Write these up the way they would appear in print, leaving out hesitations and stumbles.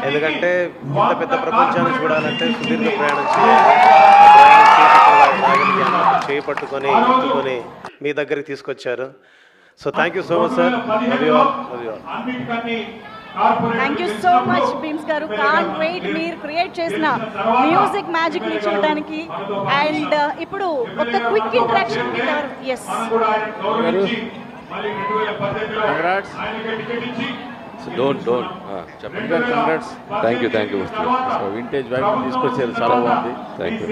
ఎందుకంటే ఇంత పెద్ద ప్రపంచాన్ని చూడాలంటే సుదీర్ఘ ప్రయాణం చేపట్టుకొని ఎత్తుకొని మీ దగ్గరికి తీసుకొచ్చారు. So thank you so much sir. Thank you so much Bheems గారు. కాంట్ వెయిట్ మీరు క్రియేట్ చేసిన మ్యూజిక్ మ్యాజిక్ ని చూడడానికి. అండ్ ఇప్పుడు ఒక quick interaction with our congrats. Don't చెప్పండి గారు. Congrats. Thank you. So vintage vibe తీసుకొచ్చారు, చాలా బాగుంది. Thank you.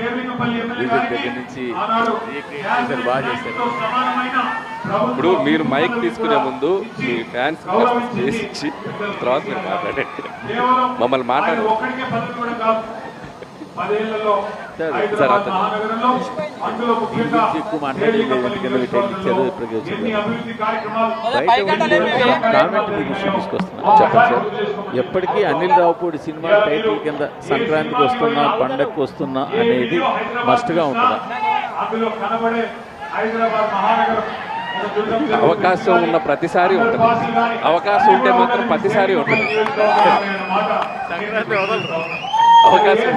మ్యూజిక్ దగ్గర నుంచి చేశారు, బాగా చేశారు. ఇప్పుడు మీరు మైక్ తీసుకునే ముందు మీ ఫ్యాన్స్ స్పేస్ ఇచ్చి తర్వాత మీరు మాట్లాడండి. మమ్మల్ని మాట్లాడండి సార్. ఎక్కువ మాట్లాడలేదు, ఎందుకంటే ఇచ్చారు. ఇప్పటికే కామెంట్ మీ దృష్టి తీసుకొస్తున్నాను. చెప్పండి సార్. ఎప్పటికీ అనిల్ రావుపూడి సినిమా టైటిల్ కింద సంక్రాంతికి వస్తున్నా, పండగకి వస్తున్నా అనేది మస్ట్గా ఉంటుందా? అవకాశం ఉన్న ప్రతిసారి ఉంటుంది. అవకాశం ఉంటే మాత్రం ప్రతిసారి ఉంటుంది. అవకాశం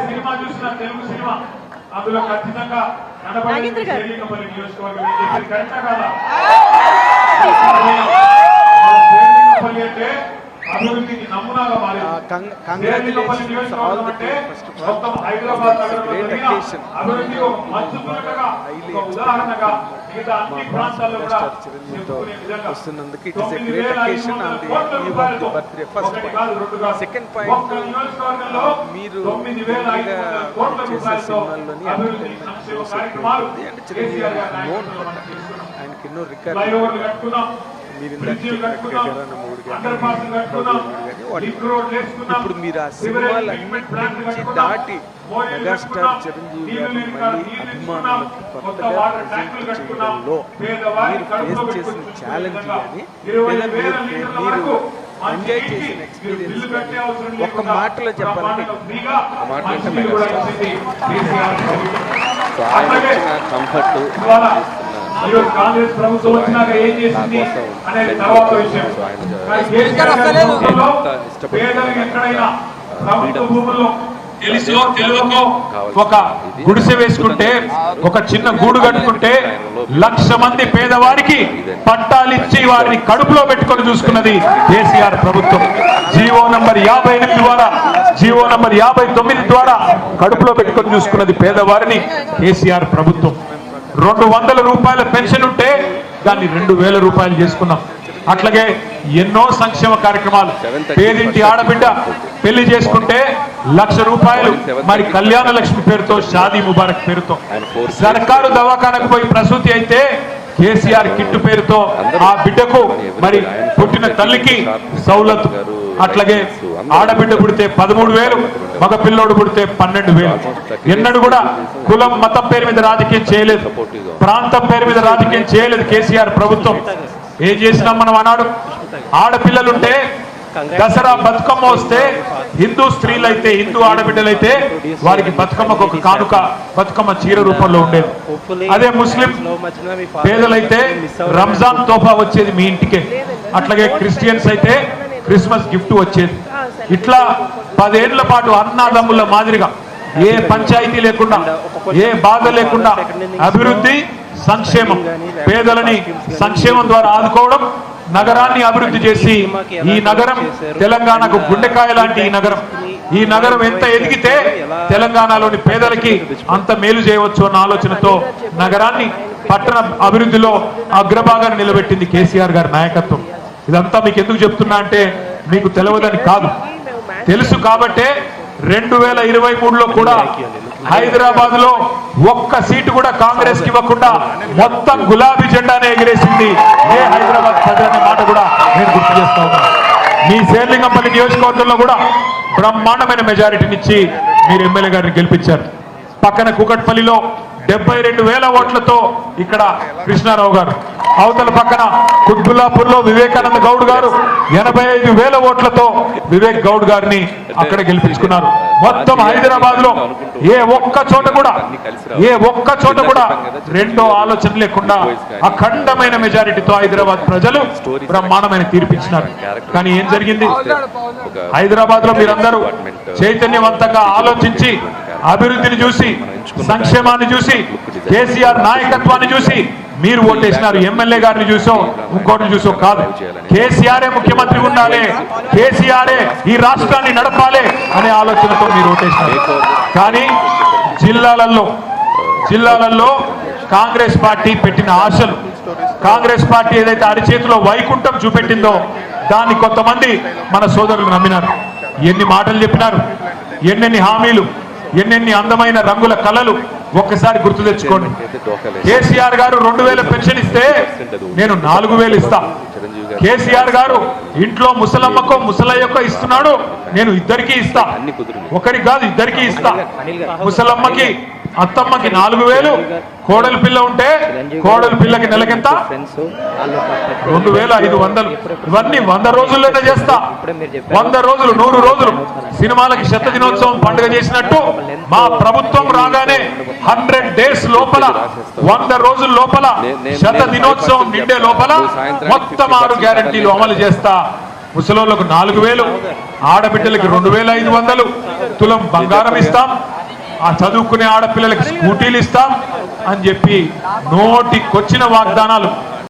అభివృద్ధికి నమూనాగా మారింది. Congratulations all the team. First of all great occasion. అభివృద్ధి ఒక మచ్చుతున్నట్టుగా ఉదాహరణగా మిగతా అన్ని ప్రాంతాల్లో కూడా చిరంజీవితో వస్తున్నందుకు it is a great occasion on the eve of the birthday. First point. Second point, మీరు చేసే సినిమాల్లోని ఎంటర్టైన్మెంట్ షోస్ ఉంటుంది. అంటే చిరంజీవి నోన్ ఆయనకి ఎన్నో రికార్డు. మీరు ఇప్పుడు మీరు ఆ సినిమాలన్నింటి దాటి మెగాస్టార్ చిరంజీవి గారిని మళ్ళీ అభిమానులకు కొత్తగా ప్రజెంట్ చేయడంలో మీరు ఫేస్ చేసిన ఛాలెంజ్ కానీ లేదా మీరు ఎంజాయ్ చేసిన ఎక్స్పీరియన్స్ కానీ ఒక్క మాటలో చెప్పాలంటే కంఫర్ట్. ఈరోజు కాంగ్రెస్ ప్రభుత్వం వచ్చినాక ఏం చేసింది అనేది తర్వాత విషయం. పేదలకు ఎక్కడైనా ప్రభుత్వ భూముల్లో తెలిసో తెలియకో ఒక గుడిసె వేసుకుంటే, ఒక చిన్న గూడు కట్టుకుంటే 1,00,000 మంది పేదవారికి పట్టాలిచ్చి వారిని కడుపులో పెట్టుకొని చూసుకున్నది కేసీఆర్ ప్రభుత్వం. జీవో నంబర్ 58 ద్వారా, జీవో నంబర్ 59 ద్వారా కడుపులో పెట్టుకొని చూసుకున్నది పేదవారిని కేసీఆర్ ప్రభుత్వం. 200 రూపాయల పెన్షన్ ఉంటే దాన్ని 2,000 రూపాయలు చేసుకున్నాం. అట్లాగే ఎన్నో సంక్షేమ కార్యక్రమాలు. పేదింటి ఆడబిడ్డ పెళ్లి చేసుకుంటే 1,00,000 రూపాయలు మరి కళ్యాణ లక్ష్మి పేరుతో, షాదీ ముబారక్ పేరుతో. సర్కారు దవాఖానకు పోయి ప్రసూతి అయితే కేసీఆర్ కిట్టు పేరుతో ఆ బిడ్డకు మరి పుట్టిన తల్లికి సౌలత్. అట్లాగే ఆడబిడ్డ పుడితే 13,000, మగ పిల్లోడు పుడితే 12,000. ఎన్నడూ కూడా కులం మతం పేరు మీద రాజకీయం చేయలేదు, ప్రాంతం పేరు మీద రాజకీయం చేయలేదు కేసీఆర్ ప్రభుత్వం. ఏం చేసినాం మనం అన్నాడు? ఆడపిల్లలుంటే దసరా బతుకమ్మ వస్తే హిందూ స్త్రీలైతే, హిందూ ఆడబిడ్డలైతే వారికి బతుకమ్మకు ఒక కానుక బతుకమ్మ చీర రూపంలో ఉండేది. అదే ముస్లిం పేదలైతే రంజాన్ తోఫా వచ్చేది మీ ఇంటికే. అట్లాగే క్రిస్టియన్స్ అయితే క్రిస్మస్ గిఫ్ట్ వచ్చేది. ఇట్లా 10 ఏళ్ల పాటు అన్నాదమ్ముల మాదిరిగా ఏ పంచాయతీ లేకుండా, ఏ బాధ లేకుండా అభివృద్ధి, సంక్షేమం, పేదలని సంక్షేమం ద్వారా ఆదుకోవడం, నగరాన్ని అభివృద్ధి చేసి ఈ నగరం తెలంగాణకు గుండెకాయ లాంటి ఈ నగరం ఎంత ఎదిగితే తెలంగాణలోని పేదలకి అంత మేలు చేయవచ్చు అన్న ఆలోచనతో నగరాన్ని పట్టణ అభివృద్ధిలో అగ్రభాగాన్ని నిలబెట్టింది కేసీఆర్ గారి నాయకత్వం. ఇదంతా మీకు ఎందుకు చెప్తున్నా అంటే మీకు తెలియదని కాదు, తెలుసు కాబట్టే 2023లో కూడా హైదరాబాద్ లో ఒక్క సీటు కూడా కాంగ్రెస్ కి ఇవ్వకుండా మొత్తం గులాబీ జెండానే ఎగిరేసింది ఏ హైదరాబాద్ ప్రజలనే మాట కూడా నేను గుర్తు చేస్తా ఉన్నాను. మీ శేర్లింగంపల్లి నియోజకవర్గంలో కూడా బ్రహ్మాండమైన మెజారిటీనిచ్చి మీరు ఎమ్మెల్యే గారిని గెలిపించారు. పక్కన కూకట్పల్లిలో 72,000 ఓట్లతో ఇక్కడ కృష్ణారావు గారు, అవతల పక్కన కుత్బుల్లాపూర్ లో వివేకానంద గౌడ్ గారు 85,000 ఓట్లతో వివేక్ గౌడ్ గారిని అక్కడ గెలిపించుకున్నారు. మొత్తం హైదరాబాద్ లో ఏ ఒక్క చోట కూడా రెండో ఆలోచన లేకుండా అఖండమైన మెజారిటీతో హైదరాబాద్ ప్రజలు బ్రహ్మాండమైన తీర్పిచ్చినారు. కానీ ఏం జరిగింది? హైదరాబాద్ లో మీరందరూ చైతన్యవంతంగా ఆలోచించి అభివృద్ధిని చూసి, సంక్షేమాన్ని చూసి, కేసీఆర్ నాయకత్వాన్ని చూసి మీరు ఓటేసినారు. ఎమ్మెల్యే గారిని చూసో ఇంకోటిని చూసో కాదు. కేసీఆరే ముఖ్యమంత్రి ఉండాలి, కేసీఆరే ఈ రాష్ట్రాన్ని నడపాలి అనే ఆలోచనతో మీరు ఓటేసినారు. కానీ జిల్లాలలో కాంగ్రెస్ పార్టీ పెట్టిన ఆశలు, కాంగ్రెస్ పార్టీ ఏదైతే అరిచేతిలో వైకుంఠం చూపెట్టిందో దాన్ని కొంతమంది మన సోదరులు నమ్మినారు. ఎన్ని మాటలు చెప్పినారు, ఎన్నెన్ని హామీలు, ఎన్నెన్ని అందమైన రంగుల కళలు ఒక్కసారి గుర్తు తెచ్చుకోండి. కేసీఆర్ గారు 2,000 పెన్షన్ ఇస్తే నేను 4,000 ఇస్తా. కేసీఆర్ గారు ఇంట్లో ముసలమ్మకో ముసలయ్యకో ఇస్తున్నాడు, నేను ఇద్దరికి ఇస్తా. ఒకరికి కాదు, ఇద్దరికి ఇస్తా. ముసలమ్మకి అత్తమ్మకి 4,000, కోడలి పిల్ల ఉంటే కోడలి పిల్లకి నెలకెంత? 2,500. ఇవన్నీ 100 రోజుల్లోనే చేస్తా. 100 రోజులు, 100 రోజులు సినిమాలకి శత దినోత్సవం పండుగ చేసినట్టు మా ప్రభుత్వం రాగానే 100 డేస్ లోపల, 100 రోజుల లోపల, శత దినోత్సవం నిండే లోపల మొత్తం 6 గ్యారెంటీలు అమలు చేస్తా. ముసలోళ్ళకు 4,000, ఆడబిడ్డలకి 2,500 తులం బంగారం ఇస్తాం, ఆ చదువుకునే ఆడపిల్లలకి స్కూటీలు ఇస్తాం అని చెప్పి నోటికొచ్చిన వాగ్దానాలు